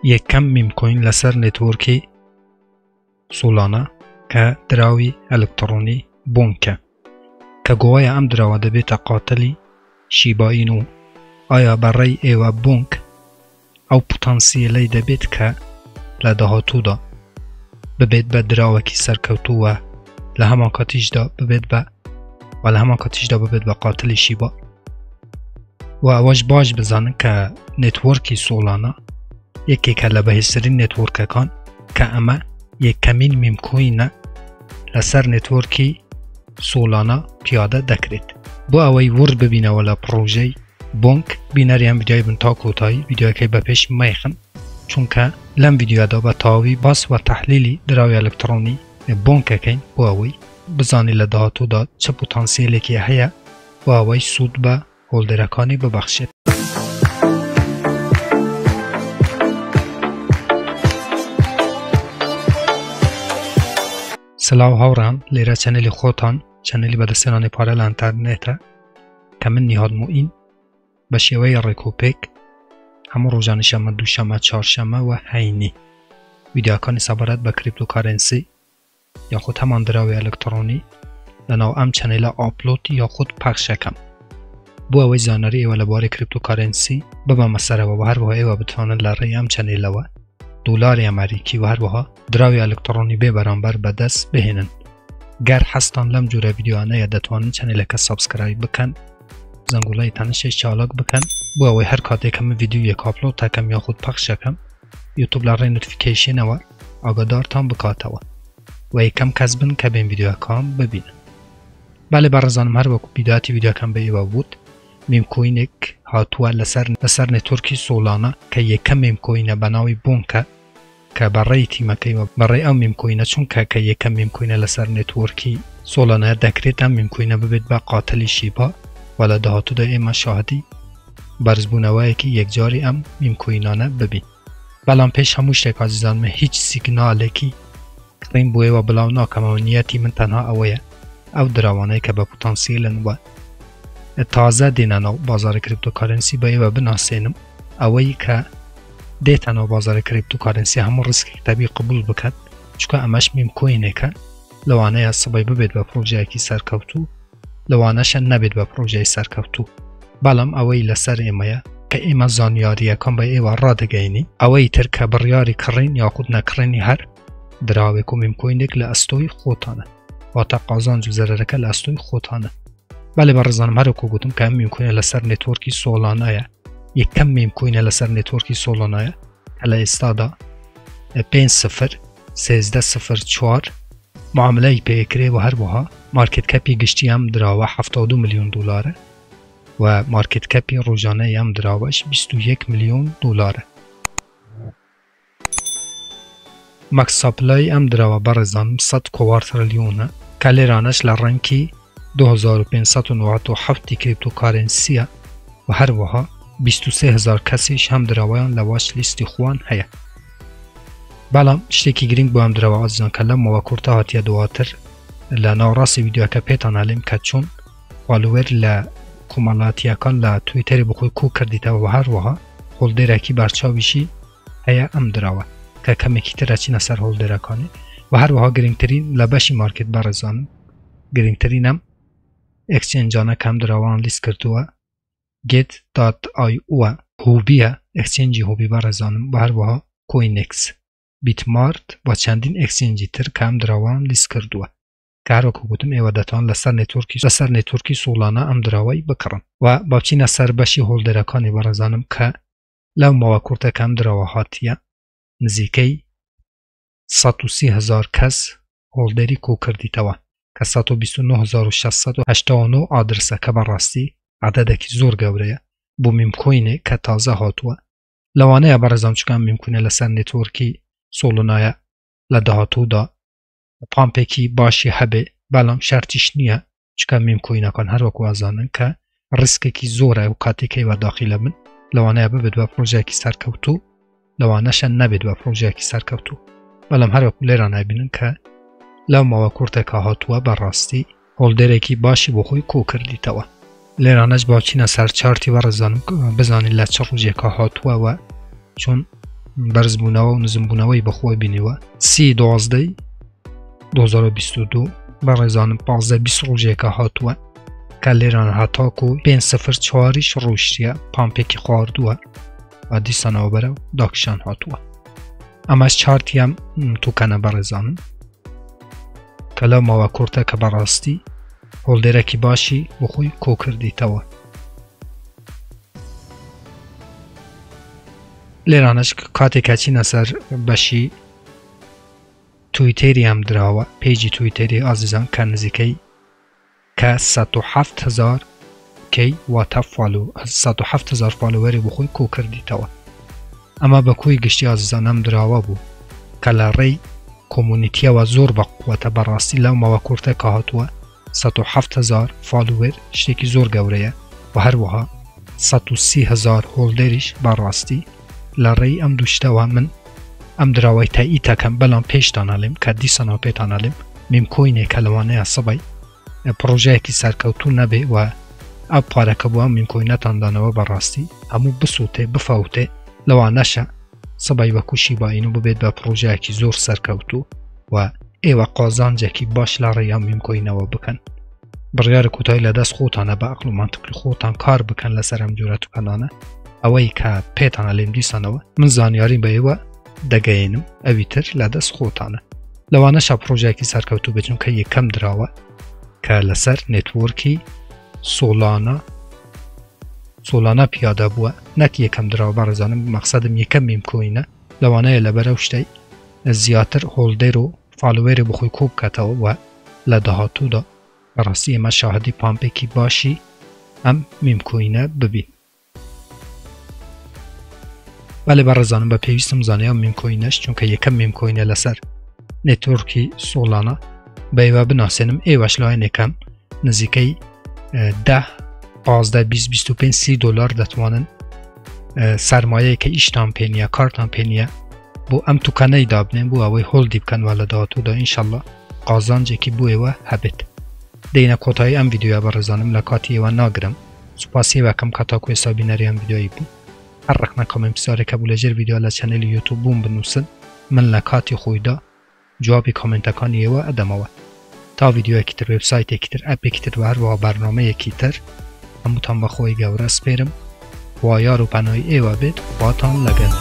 یەکەم میمکۆین لەسەر نێتوۆرکی سۆلانە کە دراوی ئەلکترۆنی بۆنکە کە گۆوایە ئەم دراوە دەبێتە قاتلی شیباین و ئایا بەڕێی ئێوە بۆنک ئەو پۆتەنسیەلەی دەبێت کە لە داهاتوودا ببێت بە دراوەکی سەرکەوتووە لە هەمان کاتیشدا ببێت بە قاتلی شیبا و ئەوەش باش بزانن کە نێتوۆرکی سۆلانە یەکێکە لە بەهێزترین نێتوۆرکەکان کە ئەمە یەکەمین میمکۆینە لەسەر نێتوۆرکی سۆلانە پیادە دەکرێت بۆ ئەوەی ورد ببینەوە لە پرۆژەی بۆنک بینەریان ڤیدیۆی بن تا کۆتایی ڤیدیۆەکەی بەپێش مەیخن چونکە لەم ڤیدیۆدا بە تەواوی باس و تەحلیلی دراوی ئەلکترۆنی بۆنکەکەین بۆ ئەوەی بزانی لە داهاتوودا چه پۆتەنسیەلێکی هەیە بۆ ئەوەی سوود بە هۆڵدەرەکانی ببەخشێت. سلااو هاوڕان لێرە چەنەلی خۆتان چەنەلی بەدەستێنانی پارە لە ئینتەرنێتە کە من نیهاد موئین بە شێوەی ڕێکوپێک هەموو ڕۆژانی شەمە دووشەمە چوارشەمە و هەینی ڤیدیۆکانی سەبارەت بە کریپتۆکارنسی یاخود هەمان دراوی ئەلکترۆنی لەناو ئەم چەنەلە ئاپلۆد یاخود پەخشەکەم بۆ ئەوەی زانەری ئێوە لەبارەی کریپتۆکارنسی ببەمە سەرەوە و هەروەها ئێوە بتوانن لە ڕێی ئەم چەنێلەوە دۆلاری ئەمریکی و هەروەها دراوی ئەلکترۆنی بێ بەرامبەر بەدەست بهێنن. گەر حەستان لەم جۆرە ڤیدیۆانەیە دەتوانن چەنێلەکە سابسکرایب بکەن زەنگوڵەی تەنشەی چالاک بکەن بۆ ئەوەی هەر کاتێکە من ڤیدیۆیەک ئاپلۆد دەکەم یاخود پەخشەکەم یوتوب لە ڕێی نۆتیفیکەیشنەوە ئاگادارتان بکاتەوە و یەکەم کەس بن کە بێن ڤیدیۆەکەم ببینن. بەڵێ بەڕێزانم هەر وەکو بیداتی ڤیدیۆەکەم بە ئێوە بوت میمکۆینێک هاتووە لەسەر نێتوۆرکی سۆلانە کە یەکەم میمکۆینە بەناوی بۆنکە کە بەڕێی تیمەکەی و بەڕێی ئەو میمکۆینە چونکە کە یەکەم میمکۆینە لەسەر نێتوۆرکی سۆلانە دەکرێت ئەم میمکۆینە ببێت بە قاتلی شیبا و لە داهاتوودا ئێمە شاهدی بەرزبوونەوەیەکی یەکجاری ئەم میمکۆینانە ببین. بەڵام پێش هەموو شتێک ئازیزانم هیچ سیگنالێکی کڕین بۆ ئێوە بڵاو ناکەمەوە نیەتی من تەنها ئەوەیە ئەو دراوانەی کە بە پۆتەنسیلن وە تازە دێنە ناو بازاری کریپتۆکارنسی بە ئێوە بناسێنم ئەوەی کە دێتە ناو بازاری کریپتۆکارنسی هەموو ڕسکی تەبی قبول بکات چونکە ئەمەش میمکۆینێکە لەوانەیە سبەی ببێت بە پرۆژەیەکی سەرکەوتوو لەوانەشە نەبێت بە پرۆژەی سەرکەوتوو. بەڵام ئەوەی لەسەر ئێمەیە کە ئێمە زانیاریەکەم بە ئێوە ڕادەگەینی ئەوەی تر کە بڕیاری کڕین یاخود نەکڕینی هەر دراوێک و میمکۆینێک لە ئەستۆی خۆتانە واتە قازانج و زەرەرەکە لە ئەستۆی خۆتانە. بەڵێ بەڕێزانم هەروەکو گوتم کە ئەم میمکۆینە لەسەر نێتوۆرکی سۆلانایە یەکەم میمکۆینە لەسەر نێتوۆرکی سۆلانایە کە لە ئێستادا 5.0.13.04 معاملەی پێکرێ و هەروەها مارکت کەپی گشتی ئەم دراوە 72 ملیۆن دلارە و مارکت کەپی ڕۆژانەی ئەم دراوەش 21 ملیۆن دلارە. ماکس ساپلای ئەم دراوە بەڕێزانم 100 تریلیۆنە کە لێرانەش لە ڕەنکی 2597 کریپتۆکارنسیە و هەروەها 23,000 کەسیش هەم دراوەیان لە واچ لیستی خوان هەیە. بەڵام شتێکی گرنگ بۆ ئەم دراوە ئازیزان کە لەمەوە کورتە هاتیە دواتر لە ناوڕاستی ڤیدیۆکە پێتان ئەڵێم کە چۆن فالوەر لە کۆمەڵاتیەکان لە تویتەری بخۆی کوو کردیتەوە و هەروەها هۆڵدێرێکی بەرچاویشی هەیە ئەم دراوە کە کەمێکی تر ئەچینە سەر هۆڵدێرەکانی و هەروەها گرنگترین لە بەشی مارکت بەڕێزانم گرنگترین ئەم ئەکسچێنجانە کە ئەم دراوان لیست کردووە get.io هوبیە ئەکسچێنجی هوبی بەڕێزانم و هەروەها کۆینێکس بیتمارت و چەندین ئەکسچێنجی تر کە ئەم دراوان لیست کردووە کە هەروەکو گوتم ئێوە دەتوان لەسەر نێتوۆرکی سۆلانە ئەم دراوەی بکڕن و بچینە سەر بەشی هۆڵدەرەکانی بەڕێزانم کە لەو ماوە کورتەکە ئەم دراوە هاتیە نزیکەی 130,000 کەس هۆڵدەری کۆکردیتەوە کە 129,689 ئادرسە کە بەڕاستی عەدەدێکی زۆر گەورەیە بۆ میمکۆینێک کە تازە هاتووە. لەوانەیە بەڕێزام چکە میمکۆینە لەسەر نێتوۆرکی سۆلانایە لە داهاتوودا پامپێکی باشی هەبێ بەڵام شەرتیش نییە چکە میمکۆینەکان هەروەکو ئازانن کە ڕسکێکی زۆرە و کاتێکەی وەداخیلە بن لەوانەیە ببێت بە پرۆژەیەکی سەرکەوتوو لەوانەشە نەبێت بە پرۆژەیەکی سەرکەوتوو. بەڵام هەروەکو لێران نابینن کە لەو ماوە کورتێکە هاتووە بەڕاستی هۆڵدێرێکی باشی بۆ خۆی کۆ کردیتەوە. لێرانەش باچینە سەر چارتی بەڕێزانم بزانین لە چ ڕۆژێکە هاتووەوە چۆن بەرزبوونەوە و نزمبوونەوەی بەخۆی بینیوە 30/12 2022 بەڕێزانم 15-20 ڕۆژێکە هاتووە کە لێران هەتاکو 504ش ڕۆشتیە پامپێکی خواردووە و دیسانەوە بەرەو داکشان هاتووە ئەمەش چارتیەم تووکەنە بەڕێزانم کە لەو ماوە کورتە کە بەڕاستی هۆڵدێرەکی باشی بۆ خۆی کۆ کردیتەوە لێرانش کاتێکە چینە سەر بەشی تویتێری ئەم دراوە پێیجی تویتێری ئازیزان کە نزیکەی کە 107,000 کەی واتە 107,000 فالۆوەری بۆ خۆی کۆ کردیتەوە ئەمە بە کۆی گشتی ئازیزان ئەم دراوە بوو کە لە ڕێی کۆمونیتیەوە زۆر بە قووەتە بەڕاستی لەو ماوە کورتە کە هاتووە 107,000 فالۆوەر شتێکی زۆر گەورەیە و هەروەها 130,000 هۆڵدێریش بەڕاستی لە ڕێی ئەم دووشتەوە من ئەم دراوەی تاییدەکەم بەڵام پێشتان ئەڵێم کە دیسانەوە پێتان ئەڵێم میمکۆینێکە لەوانەیە سەبەی پرۆژەیەکی سەرکەوتوو نەبێ و ئەو پارەکە بووە میمکۆینەتاندانەوە بەڕاستی هەموو بسووتێ بفەوتێ لەوانەشە سەبەی بە کوشی باین و ببێت بە پرۆژەیەکی زۆر سەرکەوتوو و ئێوە قازانجێکی باش لە ڕێیان میمکۆینەوە بکەن بڕیارە کوتای لە دەست خۆتانە بە عەقڵ و مانتیقی خۆتان کار بکەن لەسەر ئەم جۆرە تووکەنانە ئەوەی کە پێتان ئەڵێم دیسانەوە من زانیاری بە ئێوە دەگەێنم ئەوی تر لە دەست خۆتانە لەوانەشە پرۆژێکی سەرکەوتوو بچون کە یەکەم دراوە کە لەسەر نێتوۆرکی سۆلانە پیادە بووە نەک یەکەم دراوە بەڕێزانم مەقسەدم یەکەم میمکۆینە لەوانەیە لەبەرەو شتەی زیاتر هۆڵدێر و فالۆوەری بخۆی کۆ بکاتەوە و لە داهاتوودا بەڕاستی ئێمە شاهدی پامپێکی باشی ئەم میمکۆینە ببین بەڵێ بەڕێزانم بە پێویستم زانیام میمکۆینەش چونکە یەکەم میمکۆینە لەسەر نێتۆرکی سۆلانە بە ئێوە بناسێنم ئێوەش لایەنێکەم نزیکەی 10 15 20 25 30 دلار دەتوانن سەرمایەیەکە ئیشتان پێ نییە کارتان پێ نییە بۆ ئەم تووکەنەی دابنێن بۆ ئەوەی هۆڵدی بکەنوە لە داهاتوودا ئینشەڵڵا قازانجێکی بۆ ئێوە هەبێت دەینە کۆتایی ئەم ڤیدیۆیە بەڕێزانم لە کاتی ئێوە ناگرم سوپاسی وەکەم کە تاکو ئێستا بینەری ئەم ڤیدیۆیی بوو هەر ڕقمە کۆمنت پرسیارێکە بوو لەژێر ڤیدیۆ لە چەنەلی یوتیوب بووم بنووسن من لە کاتی خۆیدا جوابی کۆمنتەکانی ئێوە ئەدەمەوە تا ڤیدیۆیەکی تر وێبسایتێکی تر ئەپێکی تر و هەروەها بەرنامەیەکی تر هەمووتان بەخۆی گەورە سپێرم وا یار و پەنای ئێوە بێت خواتان لەگەڵ